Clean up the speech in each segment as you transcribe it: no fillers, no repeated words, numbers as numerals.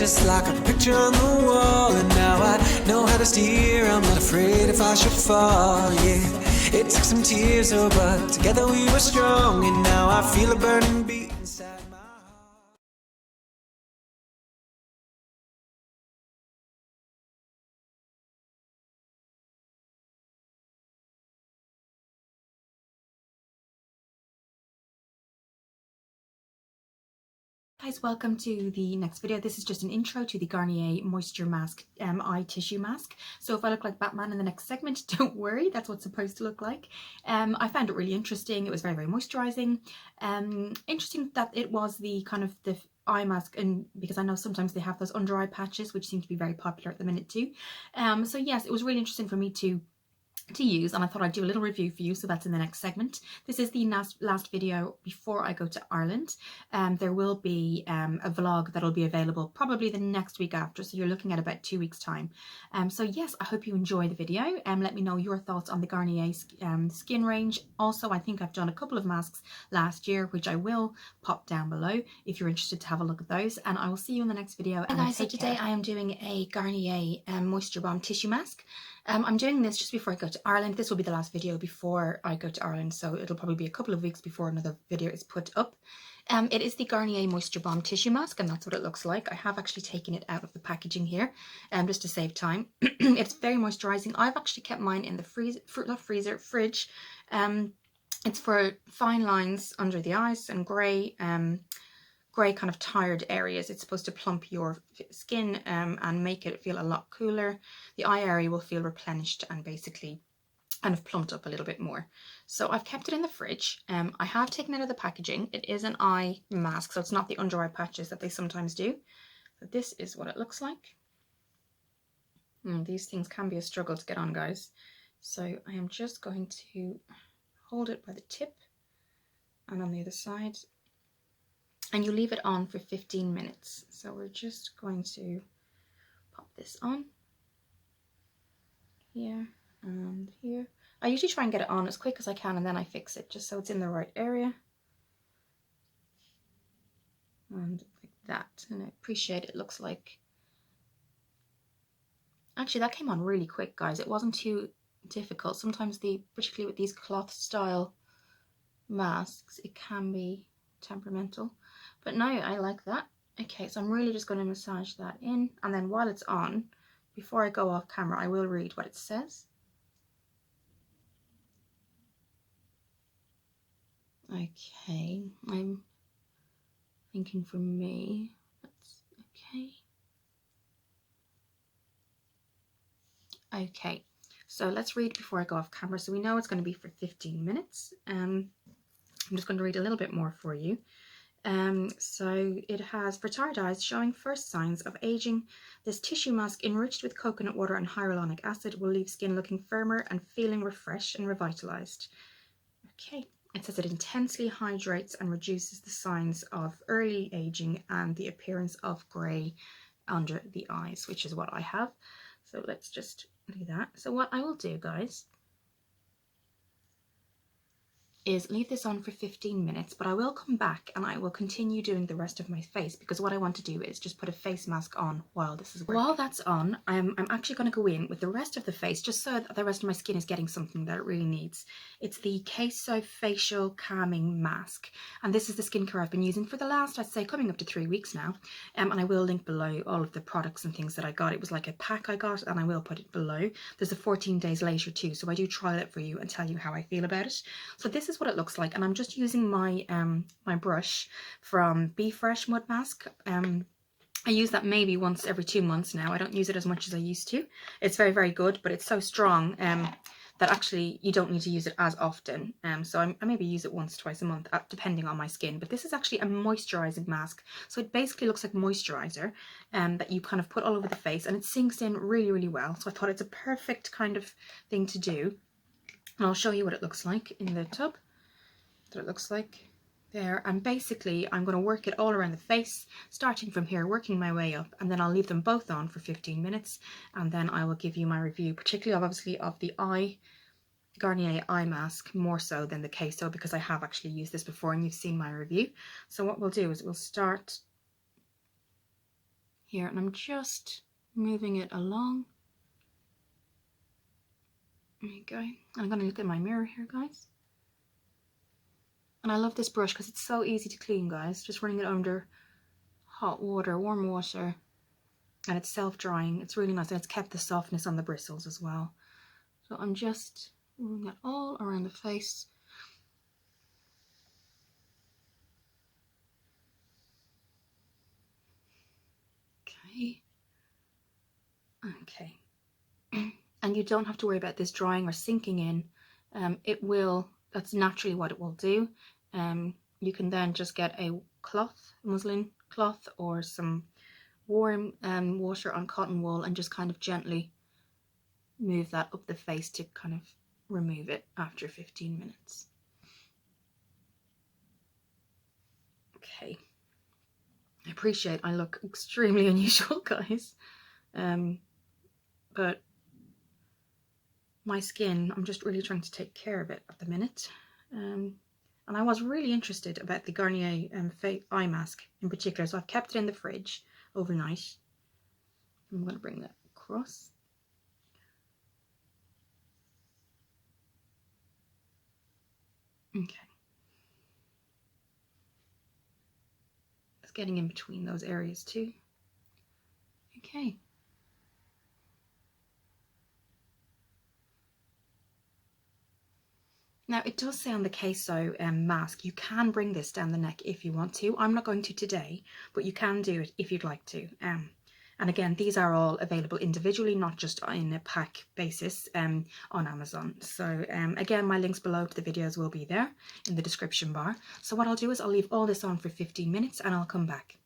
just like a picture on the wall. And now I know how to steer, I'm not afraid if I should fall, yeah. It took some tears, oh, but together we were strong. And now I feel a burning beat inside my heart. Guys, welcome to the next video. This is just an intro to the Garnier Moisture Mask Eye Tissue Mask. So if I look like Batman in the next segment, don't worry, that's what's supposed to look like. I found it really interesting. It was very, very moisturizing. Interesting that it was the kind of the eye mask, and because I know sometimes they have those under eye patches, which seem to be very popular at the minute too. So yes, it was really interesting for me to use, and I thought I'd do a little review for you, so that's in the next segment. This is the last video before I go to Ireland. There will be a vlog that'll be available probably the next week after, so you're looking at about 2 weeks time. So yes, I hope you enjoy the video, and let me know your thoughts on the Garnier skin range. Also, I think I've done a couple of masks last year, which I will pop down below if you're interested to have a look at those, and I will see you in the next video. Hey guys, so today I am doing a Garnier Moisture Bomb Tissue Mask. I'm doing this just before I go to Ireland. This will be the last video before I go to Ireland, so it'll probably be a couple of weeks before another video is put up. It is the Garnier Moisture Bomb Tissue Mask, and that's what it looks like. I have actually taken it out of the packaging here, just to save time. It's very moisturizing. I've actually kept mine in the fridge. It's for fine lines under the eyes and grey kind of tired areas. It's supposed to plump your skin and make it feel a lot cooler. The eye area will feel replenished and basically kind of plumped up a little bit more. So I've kept it in the fridge. I have taken it out of the packaging. It is an eye mask, so it's not the under eye patches that they sometimes do. But this is what it looks like. These things can be a struggle to get on, guys. So I am just going to hold it by the tip and on the other side. And you leave it on for 15 minutes. So we're just going to pop this on here and here. I usually try and get it on as quick as I can, and then I fix it just so it's in the right area. And like that. And I appreciate it looks like... Actually, that came on really quick, guys. It wasn't too difficult. Sometimes particularly with these cloth style masks, it can be temperamental. But no, I like that. Okay, so I'm really just going to massage that in, and then while it's on, before I go off camera, I will read what it says. Okay, I'm thinking for me, that's okay. Okay, so let's read before I go off camera. So we know it's going to be for 15 minutes. I'm just going to read a little bit more for you. So it has, for tired eyes showing first signs of aging, this tissue mask enriched with coconut water and hyaluronic acid will leave skin looking firmer and feeling refreshed and revitalized. Okay, it says it intensely hydrates and reduces the signs of early aging and the appearance of grey under the eyes, which is what I have. So let's just do that. So what I will do, guys, is leave this on for 15 minutes, but I will come back and I will continue doing the rest of my face, because what I want to do is just put a face mask on while this is working. While that's on, I'm actually going to go in with the rest of the face, just so that the rest of my skin is getting something that it really needs. It's the Kaeso Facial Calming Mask, and this is the skincare I've been using for the last, I'd say, coming up to 3 weeks now. And I will link below all of the products and things that I got. It was like a pack I got, and I will put it below. There's a 14 days later too, so I do trial it for you and tell you how I feel about it. So this is what it looks like, and I'm just using my my brush from Beafresh mud mask. I use that maybe once every 2 months now. I don't use it as much as I used to. It's very, very good, but it's so strong that actually you don't need to use it as often. So I maybe use it once, twice a month, depending on my skin. But this is actually a moisturizing mask. So it basically looks like moisturizer that you kind of put all over the face, and it sinks in really, really well. So I thought it's a perfect kind of thing to do. And I'll show you what it looks like in the tub. That it looks like there, and basically I'm going to work it all around the face, starting from here, working my way up, and then I'll leave them both on for 15 minutes, and then I will give you my review, particularly obviously of the Garnier eye mask, more so than the Kaeso, because I have actually used this before and you've seen my review. So what we'll do is we'll start here, and I'm just moving it along. There you go. I'm going to look at my mirror here, guys. And I love this brush because it's so easy to clean, guys. Just running it under hot water, warm water, and it's self-drying. It's really nice, and it's kept the softness on the bristles as well. So I'm just moving that all around the face. Okay. Okay. And you don't have to worry about this drying or sinking in. It will, that's naturally what it will do. You can then just get a cloth, muslin cloth, or some warm water on cotton wool and just kind of gently move that up the face to kind of remove it after 15 minutes. Okay. I appreciate I look extremely unusual, guys. But my skin, I'm just really trying to take care of it at the minute. And I was really interested about the Garnier eye mask in particular, so I've kept it in the fridge overnight. I'm going to bring that across. Okay. It's getting in between those areas too. Okay. Now, it does say on the Kaeso mask, you can bring this down the neck if you want to. I'm not going to today, but you can do it if you'd like to. And again, these are all available individually, not just in a pack basis on Amazon. So again, my links below to the videos will be there in the description bar. So what I'll do is I'll leave all this on for 15 minutes and I'll come back.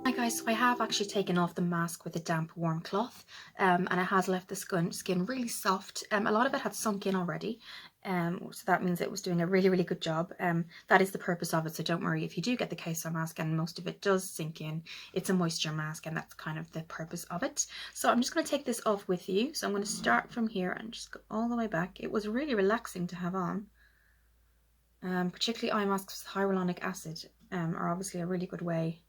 Hi guys, so I have actually taken off the mask with a damp warm cloth, and it has left the skin really soft. A lot of it had sunk in already, so that means it was doing a really good job. That is the purpose of it, so don't worry if you do get the Kaeso mask and most of it does sink in. It's a moisture mask and that's kind of the purpose of it. So I'm just going to take this off with you. So I'm going to start from here and just go all the way back. It was really relaxing to have on. Particularly eye masks with hyaluronic acid are obviously a really good way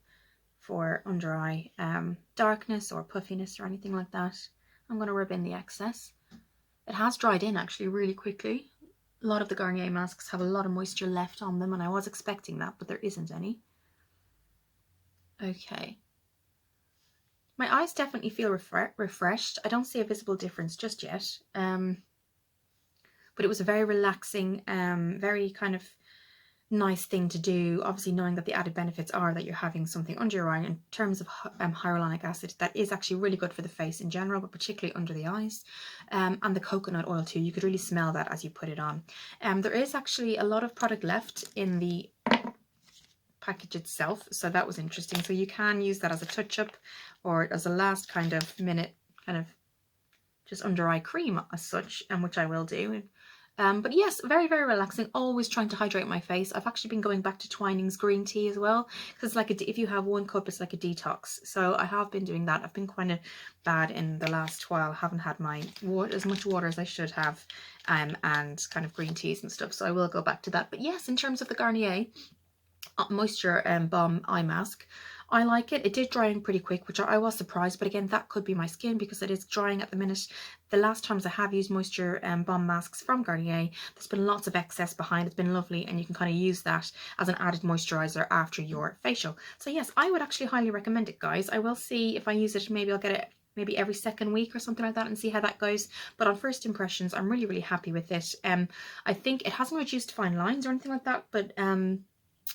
for under eye darkness or puffiness or anything like that. I'm going to rub in the excess. It has dried in actually really quickly. A lot of the Garnier masks have a lot of moisture left on them, and I was expecting that, but there isn't any. Okay. My eyes definitely feel refreshed. I don't see a visible difference just yet, but it was a very relaxing, very kind of nice thing to do, obviously knowing that the added benefits are that you're having something under your eye. In terms of hyaluronic acid, that is actually really good for the face in general, but particularly under the eyes, and the coconut oil too. You could really smell that as you put it on. There is actually a lot of product left in the package itself, so that was interesting. So you can use that as a touch-up or as a last kind of minute kind of just under eye cream as such, and which I will do. But yes, very relaxing. Always trying to hydrate my face. I've actually been going back to Twining's green tea as well, because it's like if you have 1 cup, it's like a detox. So I have been doing that. I've been kind of bad in the last while. I haven't had my as much water as I should have, and kind of green teas and stuff. So I will go back to that. But yes, in terms of the Garnier moisture balm eye mask, I like it. It did dry in pretty quick, which I was surprised, but again, that could be my skin because it is drying at the minute. The last times I have used moisture balm masks from Garnier, there's been lots of excess behind. It's been lovely, and you can kind of use that as an added moisturizer after your facial. So yes, I would actually highly recommend it, guys. I will see if I use it. Maybe I'll get it maybe every second week or something like that and see how that goes. But on first impressions, I'm really happy with it. I think it hasn't reduced fine lines or anything like that, but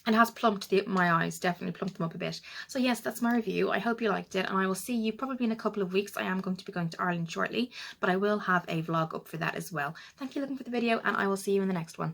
it has plumped my eyes, definitely plumped them up a bit. So yes, that's my review. I hope you liked it, and I will see you probably in a couple of weeks. I am going to be going to Ireland shortly, but I will have a vlog up for that as well. Thank you for looking for the video, and I will see you in the next one.